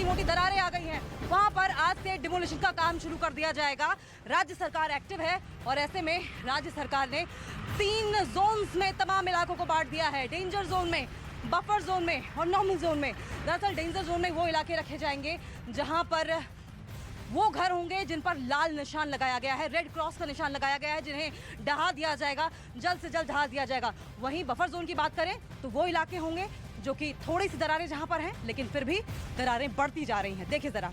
मोटी मोटी दरारें आ गई हैं, वहां पर आज से डिमोलिशन का काम शुरू कर दिया जाएगा। राज्य सरकार एक्टिव है और ऐसे में राज्य सरकार ने 3 जोन्स में तमाम इलाकों को बांट दिया है। डेंजर जोन में, बफर जोन में और नॉर्मल जोन में। दरअसल डेंजर जोन में वो इलाके रखे जाएंगे जहां पर वो घर होंगे जिन पर लाल निशान लगाया गया है, रेड क्रॉस का निशान लगाया गया है, जिन्हें ढहा दिया जाएगा, जल्द से जल्द ढहा दिया जाएगा। वहीं बफर जोन की बात करें तो वो इलाके होंगे जो कि थोड़ी सी दरारें जहां पर हैं, लेकिन फिर भी दरारें बढ़ती जा रही हैं। देखिए जरा।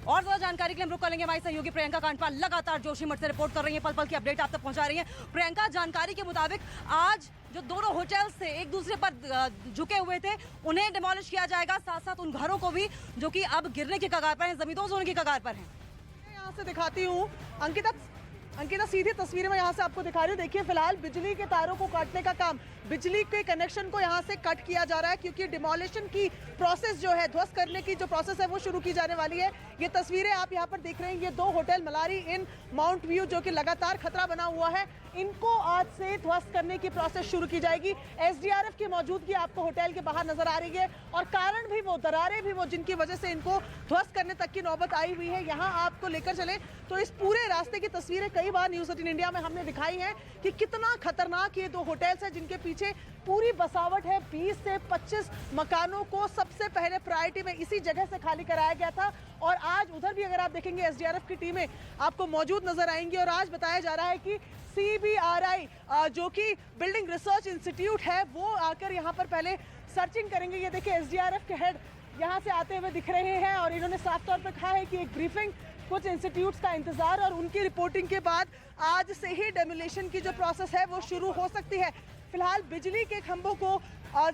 और ज्यादा जानकारी के लिए हम रुक करेंगे। हमारी सहयोगी प्रियंका कांडपाल लगातार जोशीमठ से रिपोर्ट कर रही है, पल पल की अपडेट आप तक पहुंचा रही है। प्रियंका, जानकारी के मुताबिक आज जो दोनों होटल्स थे एक दूसरे पर झुके हुए थे, उन्हें डिमोलिश किया जाएगा, साथ साथ उन घरों को भी जो कि अब गिरने की कगार पर हैं, जमींदोज होने की कगार पर हैं। यहाँ से दिखाती हूँ अंकिता सीधी तस्वीर में यहाँ से आपको दिखा रही हूँ। देखिए फिलहाल बिजली के तारों को काटने का काम, बिजली के कनेक्शन को यहाँ से कट किया जा रहा है, क्योंकि डिमोलिशन की प्रोसेस जो है, ध्वस्त करने की जो प्रोसेस है वो शुरू की जाने वाली है। ये तस्वीरें आप यहाँ पर देख रहे हैं, ये 2 होटल मलारी इन माउंट व्यू जो कि लगातार खतरा बना हुआ है, इनको आज से ध्वस्त करने की प्रोसेस शुरू की जाएगी। एसडीआरएफ की मौजूदगी आपको होटल के बाहर नजर आ रही है और कारण भी वो, दरारें भी वो, जिनकी वजह से इनको ध्वस्त करने तक की नौबत आई हुई है। यहाँ आपको लेकर चले तो इस पूरे रास्ते की तस्वीरें कई बार न्यूज़ 18 इंडिया में हमने दिखाई है कि कितना खतरनाक ये 2 होटल्स हैं, जिनके पीछे पूरी बसावट है। 20 से 25 मकानों को सबसे पहले प्रायोरिटी में इसी जगह से खाली कराया गया था और आज उधर भी अगर आप देखेंगे एसडीआरएफ की टीमें आपको मौजूद नजर आएंगी। और आज बताया जा रहा है कि CBRI जो कि बिल्डिंग रिसर्च इंस्टीट्यूट है, वो आकर यहाँ पर पहले सर्चिंग करेंगे। ये देखिए एसडीआरएफ के हेड यहाँ से आते हुए दिख रहे हैं और इन्होंने साफ तौर पर कहा है कि एक ब्रीफिंग, कुछ इंस्टीट्यूट्स का इंतजार और उनकी रिपोर्टिंग के बाद आज से ही डेमोलिशन की जो प्रोसेस है वो शुरू हो सकती है। फिलहाल बिजली के खंभों को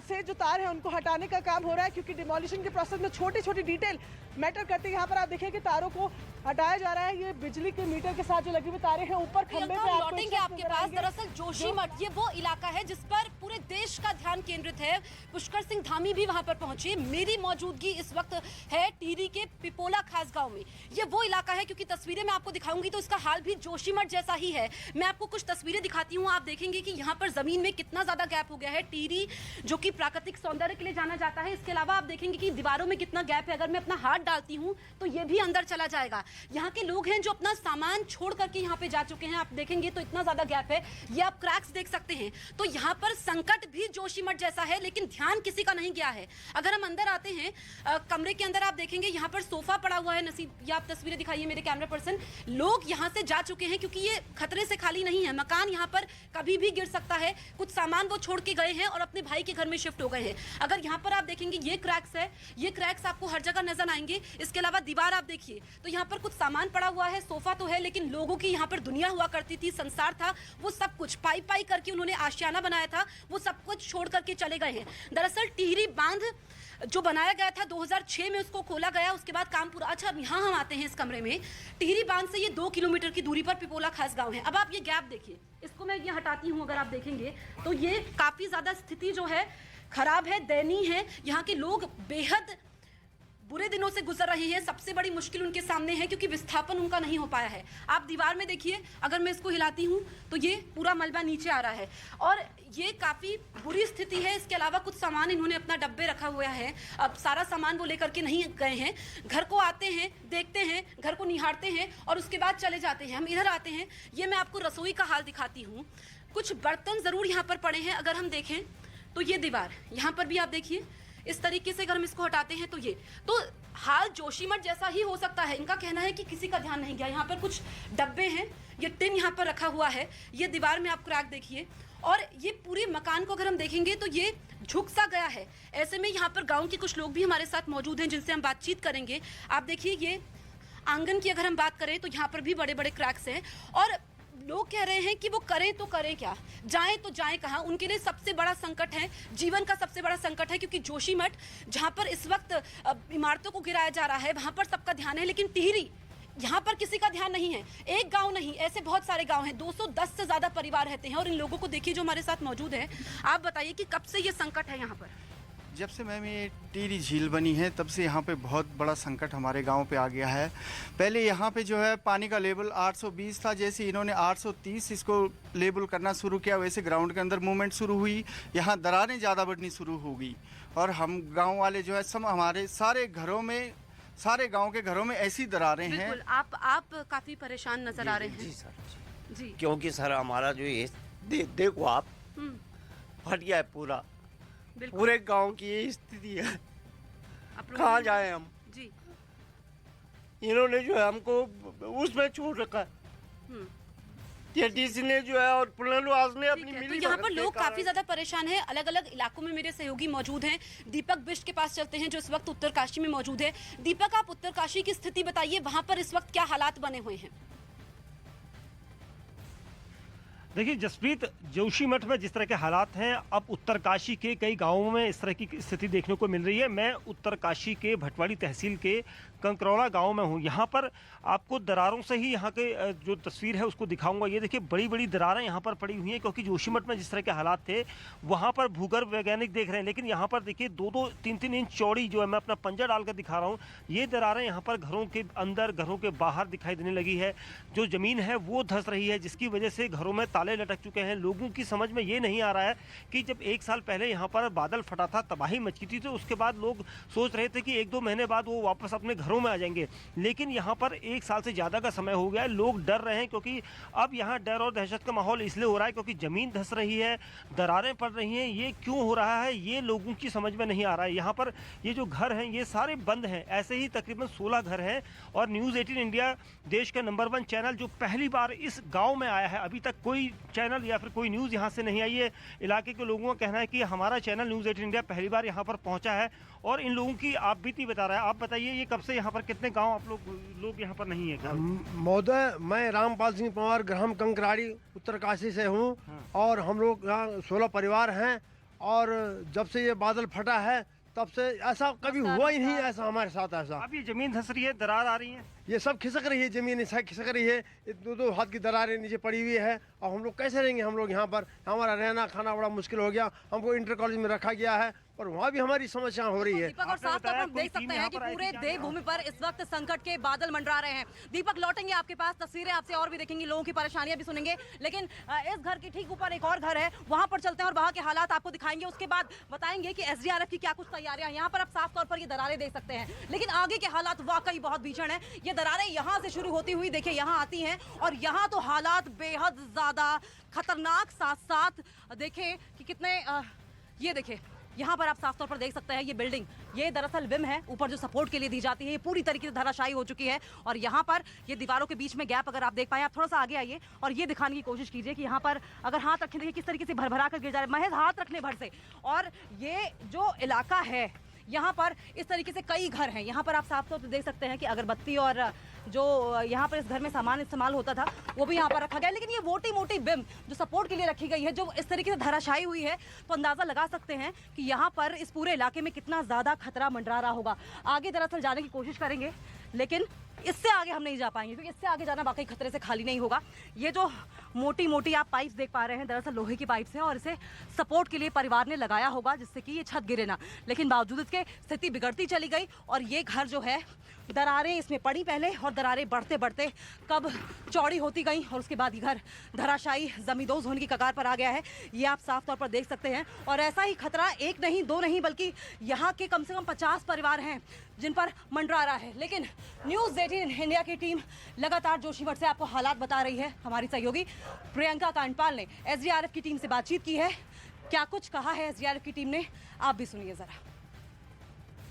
से जो तार है उनको हटाने का काम हो रहा है, क्योंकि डिमोलिशन के प्रोसेस में छोटी छोटी डिटेल मैटर करती है। यहाँ पर आप देखिए कि तारों को हटाया जा रहा है। ये बिजली के मीटर के साथ जो लगी हुई तारें हैं ऊपर खंभे पे लौटेंगे आपके पास। दरअसल जोशीमठ ये वो इलाका है जिस पर पूरे देश का ध्यान केंद्रित है। पुष्कर सिंह धामी भी वहां पर पहुंचे। मेरी मौजूदगी इस वक्त है टिहरी के पिपोला खास गांव में। ये वो इलाका है, क्योंकि तस्वीरें मैं आपको दिखाऊंगी तो इसका हाल भी जोशीमठ जैसा ही है। मैं आपको कुछ तस्वीरें दिखाती हूँ, आप देखेंगे कि यहाँ पर जमीन में कितना ज्यादा गैप हो गया है। टिहरी जो कि प्राकृतिक सौंदर्य के लिए जाना जाता है, इसके अलावा आप देखेंगे कि दीवारों में कितना गैप है। अगर मैं अपना हाथ डालती हूँ तो ये भी अंदर चला जाएगा। यहाँ के लोग हैं जो अपना सामान छोड़ करके यहाँ पे जा चुके हैं, आप देखेंगे तो इतना ज्यादा गैप है। ये आप क्रैक्स देख सकते हैं। तो यहाँ पर संकट भी जोशीमठ जैसा है, लेकिन ध्यान किसी का नहीं गया है। अगर हम अंदर आते हैं कमरे के अंदर, आप देखेंगे यहाँ पर सोफा पड़ा हुआ है। नसीब, ये आप तस्वीरें दिखाइए मेरे कैमरा पर्सन। लोग यहाँ से जा चुके हैं क्योंकि ये खतरे से खाली नहीं है। मकान यहाँ पर कभी भी गिर सकता है। कुछ सामान वो छोड़ के गए हैं और अपने भाई के घर में शिफ्ट हो गए हैं। अगर यहाँ पर आप देखेंगे ये क्रैक्स है, ये क्रैक्स आपको हर जगह नजर आएंगे। इसके अलावा दीवार आप देखिए तो यहाँ पर कुछ सामान पड़ा हुआ है। सोफा तो है, लेकिन लोगों की यहाँ पर दुनिया हुआ करती थी, संसार था, वो सब कुछ पाई पाई करके उन्होंने आशियाना बनाया था, वो सब कुछ छोड़ करके चले गए हैं। दरअसल टिहरी बांध जो बनाया गया था 2006 में, उसको खोला गया, उसके बाद काम पूरा। अच्छा, अब यहाँ हम आते हैं इस कमरे में। टिहरी बांध से ये 2 किलोमीटर की दूरी पर पिपोला खास गांव है। अब आप ये गैप देखिए, इसको मैं ये हटाती हूँ, अगर आप देखेंगे तो ये काफी ज्यादा स्थिति जो है खराब है, दयनीय है। यहाँ के लोग बेहद बुरे दिनों से गुजर रहे हैं। सबसे बड़ी मुश्किल उनके सामने है क्योंकि विस्थापन उनका नहीं हो पाया है। आप दीवार में देखिए, अगर मैं इसको हिलाती हूँ तो ये पूरा मलबा नीचे आ रहा है और ये काफी बुरी स्थिति है। इसके अलावा कुछ सामान इन्होंने अपना डब्बे रखा हुआ है। अब सारा सामान वो लेकर के नहीं गए हैं। घर को आते हैं, देखते हैं, घर को निहारते हैं और उसके बाद चले जाते हैं। हम इधर आते हैं, ये मैं आपको रसोई का हाल दिखाती हूँ। कुछ बर्तन जरूर यहाँ पर पड़े हैं। अगर हम देखें तो ये दीवार, यहाँ पर भी आप देखिए इस तरीके से। अगर हम इसको हटाते हैं तो ये, तो हाल जोशीमठ जैसा ही हो सकता है। इनका कहना है कि किसी का ध्यान नहीं गया। यहाँ पर कुछ डब्बे हैं, ये टिन यहाँ पर रखा हुआ है। ये दीवार में आप क्रैक देखिए और ये पूरे मकान को अगर हम देखेंगे तो ये झुक सा गया है। ऐसे में यहाँ पर गांव के कुछ लोग भी हमारे साथ मौजूद हैं जिनसे हम बातचीत करेंगे। आप देखिए ये आंगन की अगर हम बात करें तो यहाँ पर भी बड़े बड़े क्रैक्स हैं और लोग कह रहे हैं कि वो करें तो करें क्या, जाएं तो जाएं कहाँ। उनके लिए सबसे बड़ा संकट है, जीवन का सबसे बड़ा संकट है, क्योंकि जोशीमठ जहां पर इस वक्त इमारतों को गिराया जा रहा है वहां पर सबका ध्यान है, लेकिन टिहरी यहाँ पर किसी का ध्यान नहीं है। एक गांव नहीं, ऐसे बहुत सारे गांव हैं। 210 से ज्यादा परिवार रहते हैं और इन लोगों को देखिए जो हमारे साथ मौजूद है। आप बताइए कि कब से ये संकट है यहाँ पर? जब से मैम ये टिहरी झील बनी है तब से यहाँ पे बहुत बड़ा संकट हमारे गांव पे आ गया है। पहले यहाँ पे जो है पानी का लेवल 820 था, जैसे इन्होंने 830 इसको लेवल करना शुरू किया वैसे ग्राउंड के अंदर मूवमेंट शुरू हुई, यहाँ दरारें ज़्यादा बढ़नी शुरू हो गई और हम गांव वाले जो है सब हमारे सारे गांव के घरों में ऐसी दरारें हैं। बिल्कुल, आप काफी परेशान नजर आ रहे हैं। जी सर जी। क्योंकि सर हमारा जो ये देखो आप फट गया है पूरा, बिल्कुल। पूरे गांव की ये स्थिति है। आप कहाँ जाए हम? जी। इन्होंने जो है हमको उसमें छोड़ रखा है, ये डीसी ने जो है और पुनर्वास ने अपनी ठीक है, मिली तो यहाँ पर भगत के लोग कारण- काफी ज्यादा परेशान हैं। अलग अलग इलाकों में मेरे सहयोगी मौजूद हैं। दीपक बिष्ट के पास चलते हैं जो इस वक्त उत्तरकाशी में मौजूद है। दीपक, आप उत्तरकाशी की स्थिति बताइए, वहां पर इस वक्त क्या हालात बने हुए हैं? देखिए जसप्रीत, जोशीमठ में जिस तरह के हालात हैं, अब उत्तरकाशी के कई गांवों में इस तरह की स्थिति देखने को मिल रही है। मैं उत्तरकाशी के भटवाड़ी तहसील के कंकरौड़ा गांव में हूं। यहां पर आपको दरारों से ही यहां के जो तस्वीर है उसको दिखाऊंगा। ये देखिए बड़ी बड़ी दरारें यहां पर पड़ी हुई हैं, क्योंकि जोशीमठ में जिस तरह के हालात थे वहां पर भूगर्भ वैज्ञानिक देख रहे हैं, लेकिन यहाँ पर देखिए 2-2, 3-3 इंच चौड़ी जो है, मैं अपना पंजा डालकर दिखा रहा हूँ, ये दरारें यहाँ पर घरों के अंदर, घरों के बाहर दिखाई देने लगी है। जो जमीन है वो धंस रही है, जिसकी वजह से घरों में ताले लटक चुके हैं। लोगों की समझ में ये नहीं आ रहा है कि जब 1 साल पहले यहाँ पर बादल फटा था, तबाही मची थी, तो उसके बाद लोग सोच रहे थे कि 1-2 महीने बाद वो वापस अपने घरों में आ जाएंगे, लेकिन यहाँ पर 1 साल से ज़्यादा का समय हो गया है। लोग डर रहे हैं, क्योंकि अब यहाँ डर और दहशत का माहौल इसलिए हो रहा है क्योंकि ज़मीन धंस रही है, दरारें पड़ रही हैं। ये क्यों हो रहा है ये लोगों की समझ में नहीं आ रहा है। यहाँ पर ये जो घर हैं ये सारे बंद हैं। ऐसे ही तकरीबन 16 घर हैं और न्यूज़ 18 इंडिया देश का नंबर 1 चैनल जो पहली बार इस गाँव में आया है, अभी तक कोई चैनल या फिर कोई न्यूज़ यहाँ से नहीं आई है। इलाके के लोगों का कहना है कि हमारा चैनल न्यूज़ 18 इंडिया पहली बार यहाँ पर पहुँचा है और इन लोगों की आप बीती बता रहा है। आप बताइए ये कब से यहाँ पर, कितने गांव आप लोग यहाँ पर नहीं है? महोदय, मैं रामपाल सिंह पवार, ग्राम कंकराड़ी, उत्तरकाशी से हूँ। और हम लोग यहाँ 16 परिवार हैं और जब से ये बादल फटा है तब से ऐसा कभी हुआ ही नहीं, ऐसा हमारे साथ ऐसा। अब ये जमीन धंस रही है, दरार आ रही है, ये सब खिसक रही है, जमीन खिसक रही है, 2-2 हाथ की दरारें नीचे पड़ी हुई है। और हम लोग कैसे रहेंगे? हम लोग यहाँ पर, हमारा रहना खाना बड़ा मुश्किल हो गया। हमको इंटर कॉलेज में रखा गया है और वहाँ भी हमारी समस्या हो रही है। दीपक, और साफ तौर पर देख सकते हैं कि पूरे देवभूमि पर इस वक्त संकट के बादल मंडरा रहे हैं। दीपक, लौटेंगे आपके पास, तस्वीरें आपसे और भी देखेंगे, लोगों की परेशानियां भी सुनेंगे, लेकिन इस घर के ठीक ऊपर एक और घर है, वहां पर चलते हैं और वहां के हालात आपको दिखाएंगे। उसके बाद बताएंगे कि एसडीआरएफ की क्या कुछ तैयारियां हैं। यहाँ पर आप साफ तौर पर ये दरारें देख सकते हैं, लेकिन आगे के हालात वाकई बहुत भीषण है। ये दरारें यहाँ से शुरू होती हुई देखिए यहाँ आती हैं और यहाँ तो हालात बेहद ज्यादा खतरनाक, साथ साथ देखें कि कितने ये देखिए यहाँ पर आप साफ तौर पर देख सकते हैं ये बिल्डिंग, ये दरअसल विम है, ऊपर जो सपोर्ट के लिए दी जाती है, ये पूरी तरीके से धराशायी हो चुकी है। और यहाँ पर ये दीवारों के बीच में गैप अगर आप देख पाए, आप थोड़ा सा आगे आइए और ये दिखाने की कोशिश कीजिए कि यहाँ पर अगर हाथ रखें, देखिए किस तरीके से भरभरा कर गिर जा रहा है, महज हाथ रखने भर से। और ये जो इलाका है यहाँ पर इस तरीके से कई घर हैं। यहाँ पर आप साफ तौर पर देख सकते हैं कि अगरबत्ती और जो यहाँ पर इस घर में सामान इस्तेमाल होता था वो भी यहाँ पर रखा गया, लेकिन ये मोटी मोटी बिम जो सपोर्ट के लिए रखी गई है, जो इस तरीके से धराशायी हुई है, तो अंदाजा लगा सकते हैं कि यहाँ पर इस पूरे इलाके में कितना ज़्यादा खतरा मंडरा रहा होगा। आगे दरअसल जाने की कोशिश करेंगे, लेकिन इससे आगे हम नहीं जा पाएंगे क्योंकि इससे आगे जाना वाकई खतरे से खाली नहीं होगा। ये जो मोटी मोटी आप पाइप्स देख पा रहे हैं, दरअसल लोहे की पाइप्स हैं और इसे सपोर्ट के लिए परिवार ने लगाया होगा जिससे कि ये छत गिरे ना, लेकिन बावजूद इसके स्थिति बिगड़ती चली गई और ये घर जो है, दरारें इसमें पड़ी पहले और दरारें बढ़ते बढ़ते कब चौड़ी होती गई और उसके बाद ये घर धराशायी जमींदोज होने की कगार पर आ गया है। ये आप साफ तौर पर देख सकते हैं और ऐसा ही खतरा एक नहीं, दो नहीं, बल्कि यहाँ के कम से कम 50 परिवार हैं जिन पर मंडरा रहा है। लेकिन न्यूज़ 18 इंडिया की टीम लगातार जोशीमठ से आपको हालात बता रही है। हमारी सहयोगी प्रियंका कांडपाल ने एसडीआरएफ की टीम से बातचीत की है। क्या कुछ कहा है एसडीआरएफ की टीम ने, आप भी सुनिए जरा।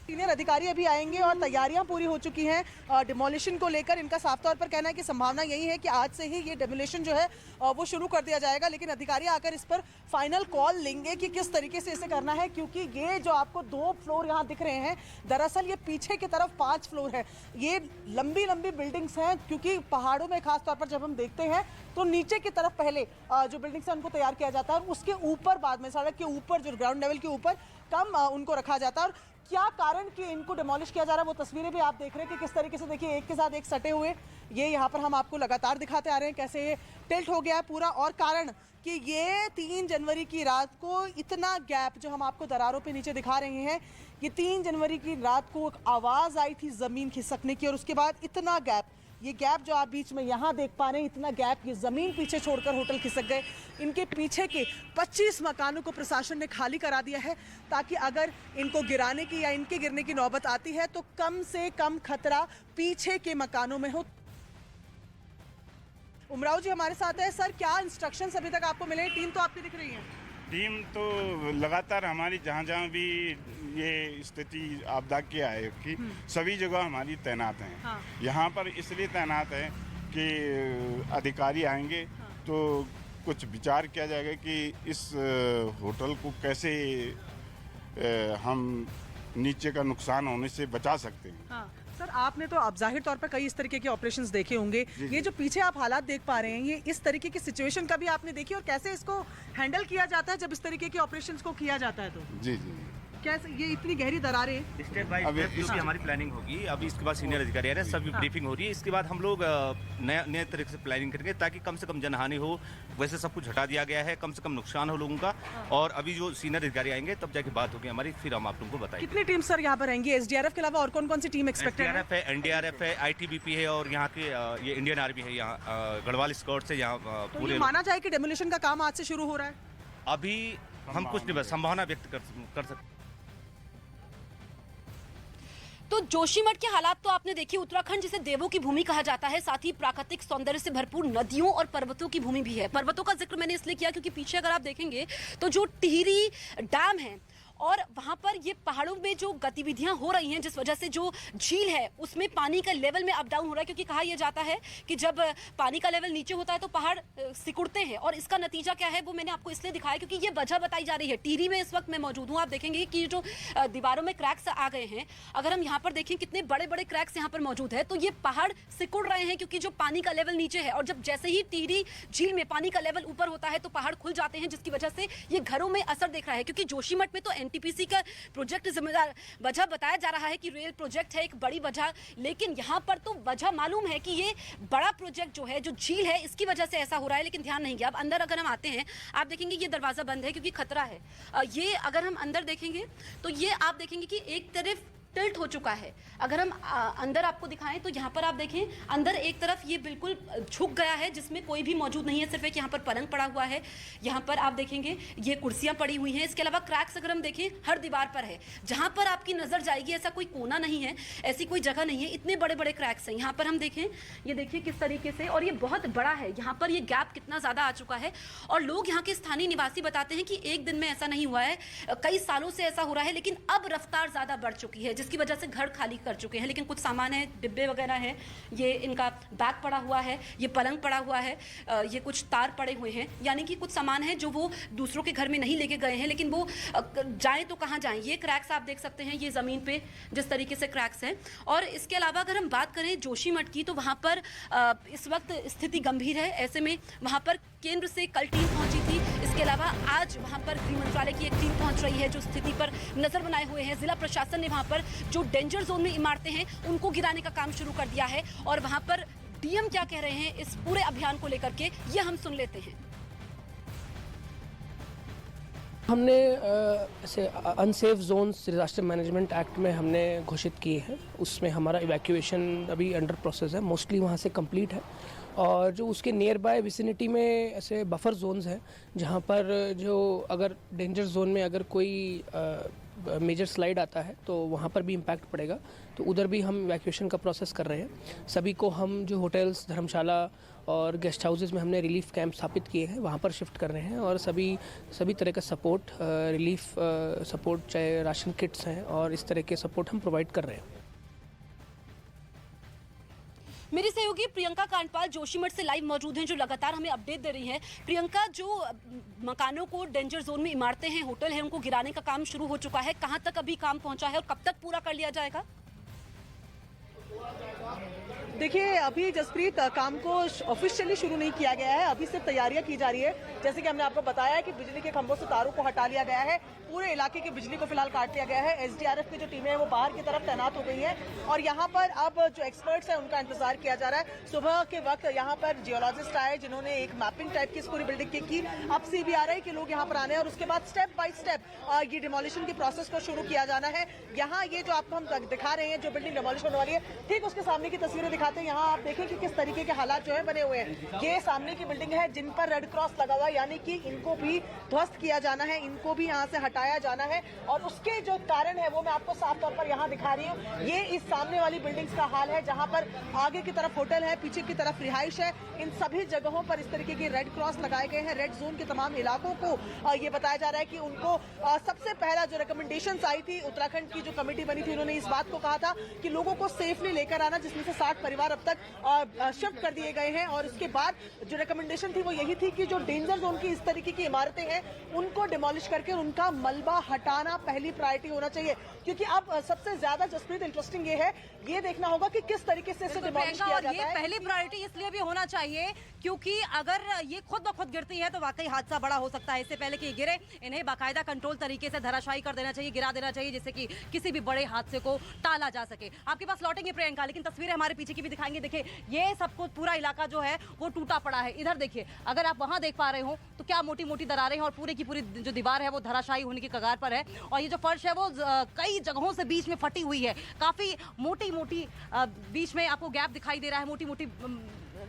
सीनियर अधिकारी अभी आएंगे और तैयारियां पूरी हो चुकी हैं डिमोलिशन को लेकर। इनका साफ तौर पर कहना है कि संभावना यही है कि आज से ही ये डिमोलिशन जो है वो शुरू कर दिया जाएगा, लेकिन अधिकारी आकर इस पर फाइनल कॉल लेंगे कि किस तरीके से इसे करना है, क्योंकि ये जो आपको 2 फ्लोर यहाँ दिख रहे हैं, दरअसल ये पीछे की तरफ 5 फ्लोर है। ये लंबी लंबी बिल्डिंग्स हैं, क्योंकि पहाड़ों में खास तौर पर जब हम देखते हैं तो नीचे की तरफ पहले जो बिल्डिंग्स हैं उनको तैयार किया जाता है और उसके ऊपर बाद में सड़क के ऊपर जो ग्राउंड लेवल के ऊपर कम उनको रखा जाता है। और क्या कारण कि इनको डिमोलिश किया जा रहा है वो तस्वीरें भी आप देख रहे हैं कि किस तरीके से देखिए एक के साथ एक सटे हुए ये यहाँ पर हम आपको लगातार दिखाते आ रहे हैं कैसे ये टिल्ट हो गया है पूरा। और कारण कि ये 3 जनवरी की रात को इतना गैप जो हम आपको दरारों पे नीचे दिखा रहे हैं, ये 3 जनवरी की रात को एक आवाज़ आई थी ज़मीन खिसकने की और उसके बाद इतना गैप ये गैप जो आप बीच में यहाँ देख पा रहे हैं, इतना गैप, ये जमीन पीछे छोड़कर होटल खिसक गए। इनके पीछे के 25 मकानों को प्रशासन ने खाली करा दिया है ताकि अगर इनको गिराने की या इनके गिरने की नौबत आती है तो कम से कम खतरा पीछे के मकानों में हो। उमराव जी हमारे साथ है। सर, क्या इंस्ट्रक्शंस अभी तक आपको मिले? टीम तो आपकी दिख रही है। टीम तो लगातार हमारी जहाँ जहाँ भी ये स्थिति आपदा की आए कि सभी जगह हमारी तैनात हैं। हाँ। यहाँ पर इसलिए तैनात है कि अधिकारी आएंगे तो कुछ विचार किया जाएगा कि इस होटल को कैसे हम नीचे का नुकसान होने से बचा सकते हैं। हाँ। सर, आपने तो आप जाहिर तौर पर कई इस तरीके के ऑपरेशंस देखे होंगे। ये जो पीछे आप हालात देख पा रहे हैं, ये इस तरीके की सिचुएशन कभी आपने देखी और कैसे इसको हैंडल किया जाता है जब इस तरीके के ऑपरेशंस को किया जाता है? तो जी जी कैसे ये इतनी गहरी दरारें? स्टेप बाय स्टेप जो भी हमारी प्लानिंग होगी, अभी इसके बाद सीनियर अधिकारी आ रहे हैं, सभी ब्रीफिंग हो रही है। इसके बाद हम लोग नए तरीके से प्लानिंग करेंगे ताकि कम से कम जनहानि हो। वैसे सब कुछ हटा दिया गया है, कम से कम नुकसान हो लोगों का। और अभी जो सीनियर अधिकारी आएंगे तब जाके बात होगी हमारी, फिर हम आप लोगों को बताएंगे। कितनी टीम सर यहाँ पर रहेंगी? एसडीआरएफ के अलावा और कौन कौन सी टीम एक्सपेक्टेड है? एसडीआरएफ है, एनडीआरएफ है, आईटीबीपी है और यहाँ के ये इंडियन आर्मी है। यहाँ गढ़वाल स्क्वाड से यहाँ तो पूरे ये माना जाए कि डेमोलिशन का काम आज से शुरू हो रहा है? अभी हम कुछ नहीं, बस संभावना व्यक्त कर सकते। तो जोशीमठ के हालात तो आपने देखी। उत्तराखंड जिसे देवों की भूमि कहा जाता है, साथ ही प्राकृतिक सौंदर्य से भरपूर नदियों और पर्वतों की भूमि भी है। पर्वतों का जिक्र मैंने इसलिए किया क्योंकि पीछे अगर आप देखेंगे तो जो टिहरी डैम है और वहां पर ये पहाड़ों में जो गतिविधियां हो रही हैं, जिस वजह से जो झील है उसमें पानी का लेवल में अप डाउन हो रहा है, क्योंकि कहा यह जाता है कि जब पानी का लेवल नीचे होता है तो पहाड़ सिकुड़ते हैं। और इसका नतीजा क्या है वो मैंने आपको इसलिए दिखाया क्योंकि ये वजह बताई जा रही है। टिहरी में इस वक्त मैं मौजूद हूँ। आप देखेंगे कि जो दीवारों में क्रैक्स आ गए हैं, अगर हम यहाँ पर देखें कितने बड़े बड़े क्रैक्स यहाँ पर मौजूद है, तो ये पहाड़ सिकुड़ रहे हैं क्योंकि जो पानी का लेवल नीचे है। और जब जैसे ही टिहरी झील में पानी का लेवल ऊपर होता है तो पहाड़ खुल जाते हैं, जिसकी वजह से ये घरों में असर देख रहा है। क्योंकि जोशीमठ में तो एनटीपीसी का प्रोजेक्ट जिम्मेदार वजह बताया जा रहा है कि रेल प्रोजेक्ट है एक बड़ी वजह, लेकिन यहाँ पर तो वजह मालूम है कि ये बड़ा प्रोजेक्ट जो है, जो झील है, इसकी वजह से ऐसा हो रहा है, लेकिन ध्यान नहीं गया। अब अंदर अगर हम आते हैं, आप देखेंगे ये दरवाजा बंद है क्योंकि खतरा है। ये अगर हम अंदर देखेंगे तो ये आप देखेंगे कि एक तरफ टिल्ट हो चुका है। अगर हम अंदर आपको दिखाएं तो यहाँ पर आप देखें, अंदर एक तरफ ये बिल्कुल झुक गया है जिसमें कोई भी मौजूद नहीं है, सिर्फ एक यहाँ पर पलंग पड़ा हुआ है। यहाँ पर आप देखेंगे ये कुर्सियाँ पड़ी हुई हैं। इसके अलावा क्रैक्स अगर हम देखें हर दीवार पर है, जहाँ पर आपकी नज़र जाएगी ऐसा कोई कोना नहीं है, ऐसी कोई जगह नहीं है, इतने बड़े बड़े क्रैक्स हैं। यहाँ पर हम देखें, ये देखिए किस तरीके से, और ये बहुत बड़ा है। यहाँ पर ये गैप कितना ज़्यादा आ चुका है। और लोग यहाँ के स्थानीय निवासी बताते हैं कि एक दिन में ऐसा नहीं हुआ है, कई सालों से ऐसा हो रहा है, लेकिन अब रफ्तार ज़्यादा बढ़ चुकी है, जिसकी वजह से घर खाली कर चुके हैं। लेकिन कुछ सामान है, डिब्बे वगैरह हैं, ये इनका बैग पड़ा हुआ है, ये पलंग पड़ा हुआ है, ये कुछ तार पड़े हुए हैं, यानी कि कुछ सामान है जो वो दूसरों के घर में नहीं लेके गए हैं, लेकिन वो जाएं तो कहाँ जाएं। ये क्रैक्स आप देख सकते हैं, ये ज़मीन पे जिस तरीके से क्रैक्स हैं। और इसके अलावा अगर हम बात करें जोशीमठ की, तो वहाँ पर इस वक्त स्थिति गंभीर है। ऐसे में वहाँ पर केंद्र से कल टीम पहुंची थी। इसके अलावा आज वहां पर गृह मंत्रालय की एक टीम पहुंच रही है जो स्थिति पर नजर बनाए हुए हैं। जिला प्रशासन ने वहां पर जो डेंजर जोन में इमारतें हैं उनको गिराने का काम शुरू कर दिया है। और वहां पर डीएम क्या कह रहे हैं इस पूरे अभियान को लेकर के, ये हम सुन लेते हैं। हमने ऐसे unsafe zones disaster management act में हमने घोषित किए हैं। उसमें हमारा इवैक्यूएशन अभी अंडर प्रोसेस है, मोस्टली वहाँ से कंप्लीट है। और जो उसके नियर बाय विसिनिटी में ऐसे बफर जोन्स हैं जहाँ पर जो अगर डेंजर जोन में अगर कोई मेजर स्लाइड आता है तो वहाँ पर भी इम्पैक्ट पड़ेगा, तो उधर भी हम इवैक्यूएशन का प्रोसेस कर रहे हैं। सभी को हम जो होटल्स, धर्मशाला और गेस्ट हाउसेस में हमने रिलीफ कैंप स्थापित किए हैं, वहाँ पर शिफ्ट कर रहे हैं। और सभी तरह का सपोर्ट, रिलीफ सपोर्ट, चाहे राशन किट्स हैं और इस तरह के सपोर्ट हम प्रोवाइड कर रहे हैं। मेरी सहयोगी प्रियंका कांडपाल जोशीमठ से लाइव मौजूद हैं, जो लगातार हमें अपडेट दे रही हैं। प्रियंका, जो मकानों को डेंजर जोन में इमारतें हैं, होटल हैं, उनको गिराने का काम शुरू हो चुका है, कहां तक अभी काम पहुंचा है और कब तक पूरा कर लिया जाएगा? देखिए, अभी जसप्रीत काम को ऑफिशियली शुरू नहीं किया गया है, अभी सिर्फ तैयारियां की जा रही है। जैसे कि हमने आपको बताया है कि बिजली के खंभों से तारों को हटा लिया गया है, पूरे इलाके की बिजली को फिलहाल काट दिया गया है। एसडीआरएफ की जो टीमें हैं वो बाहर की तरफ तैनात हो गई हैं और यहाँ पर अब जो एक्सपर्ट्स हैं उनका इंतजार किया जा रहा है। सुबह के वक्त यहाँ पर जियोलॉजिस्ट आए जिन्होंने एक मैपिंग टाइप की इस पूरी बिल्डिंग की। अब CBRI के लोग यहाँ पर आने हैं और उसके बाद स्टेप बाय स्टेप ये डिमोलिशन की प्रोसेस को शुरू किया जाना है। यहाँ ये जो आपको हम दिखा रहे हैं जो बिल्डिंग डिमोलिश होने वाली है, ठीक उसके सामने की तस्वीरें दिखाते हैं। यहाँ आप देखें कि किस तरीके के हालात जो है बने हुए हैं। ये सामने की बिल्डिंग है जिन पर रेड क्रॉस लगा हुआ है, यानी कि इनको भी ध्वस्त किया जाना है, इनको भी यहाँ से हटाया जाना है और उसके जो कारण है वो मैं आपको साफ तौर पर यहाँ दिखा रही हूँ। ये इस सामने वाली बिल्डिंग्स का हाल है जहाँ पर आगे की तरफ होटल है, पीछे की तरफ रिहाइश है। इन सभी जगहों पर इस तरीके के रेड क्रॉस लगाए गए हैं। रेड जोन के तमाम इलाकों को ये बताया जा रहा है कि उनको सबसे पहला जो रिकमेंडेशंस आई थी, उत्तराखंड की जो कमेटी बनी थी उन्होंने इस बात को कहा था कि लोगों को सेफली लेकर आना, जिसमें से 60 परिवार अब तक शिफ्ट कर दिए गए हैं। और उसके बाद जो रिकमेंडेशन थी वो यही थी कि जो डेंजर जोन की इस तरीके की इमारतें हैं उनको डिमोलिश करके उनका मलबा हटाना पहली प्रायोरिटी होना चाहिए। क्योंकि अब सबसे ज्यादा जसप्रीत इंटरेस्टिंग ये है, ये देखना होगा कि किस तरीके से इसे डिमोलिश किया जाता है। पहली प्रायोरिटी इसलिए भी होना चाहिए क्योंकि अगर ये खुद ब खुद गिरती है तो वाकई हादसा बड़ा हो सकता है। इससे पहले कि ये गिरे, इन्हें बाकायदा कंट्रोल तरीके से धराशायी कर देना चाहिए, गिरा देना चाहिए, जिससे कि किसी भी बड़े हादसे को टाला जा सके। आपके पास लौटेंगे प्रियंका, लेकिन तस्वीरें हमारे पीछे की भी दिखाएंगे। देखिए ये सब कुछ पूरा इलाका जो है वो टूटा पड़ा है। इधर देखिए, अगर आप वहां देख पा रहे हो तो क्या मोटी मोटी दरारें हैं और पूरी की पूरी जो दीवार है वो धराशायी होने की कगार पर है। और ये जो फर्श है वो कई जगहों से बीच में फटी हुई है, काफी मोटी मोटी बीच में आपको गैप दिखाई दे रहा है, मोटी मोटी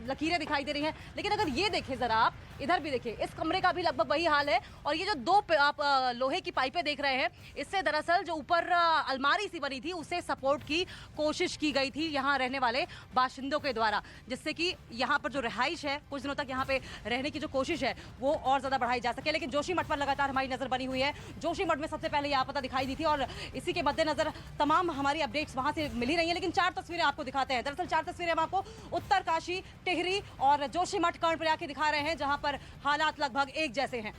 लकीरें दिखाई दे रही हैं। लेकिन अगर ये देखें जरा आप, इधर भी देखिए, इस कमरे का भी लगभग वही हाल है। और ये जो दो आप लोहे की पाइपें देख रहे हैं, इससे दरअसल जो ऊपर अलमारी सी बनी थी उसे सपोर्ट की कोशिश की गई थी यहाँ रहने वाले बाशिंदों के द्वारा, जिससे कि यहाँ पर जो रिहाइश है, कुछ दिनों तक यहाँ पे रहने की जो कोशिश है वो और ज्यादा बढ़ाई जा सके। लेकिन जोशीमठ पर लगातार हमारी नजर बनी हुई है। जोशीमठ में सबसे पहले ये आपदा दिखाई दी थी और इसी के मद्देनजर तमाम हमारी अपडेट्स वहां से मिली रही है। लेकिन 4 तस्वीरें आपको दिखाते हैं। दरअसल 4 तस्वीरें हम आपको उत्तरकाशी, टिहरी और जोशीमठ कर्णप्रयाग के दिखा रहे हैं, जहां पर हालात लगभग एक जैसे हैं।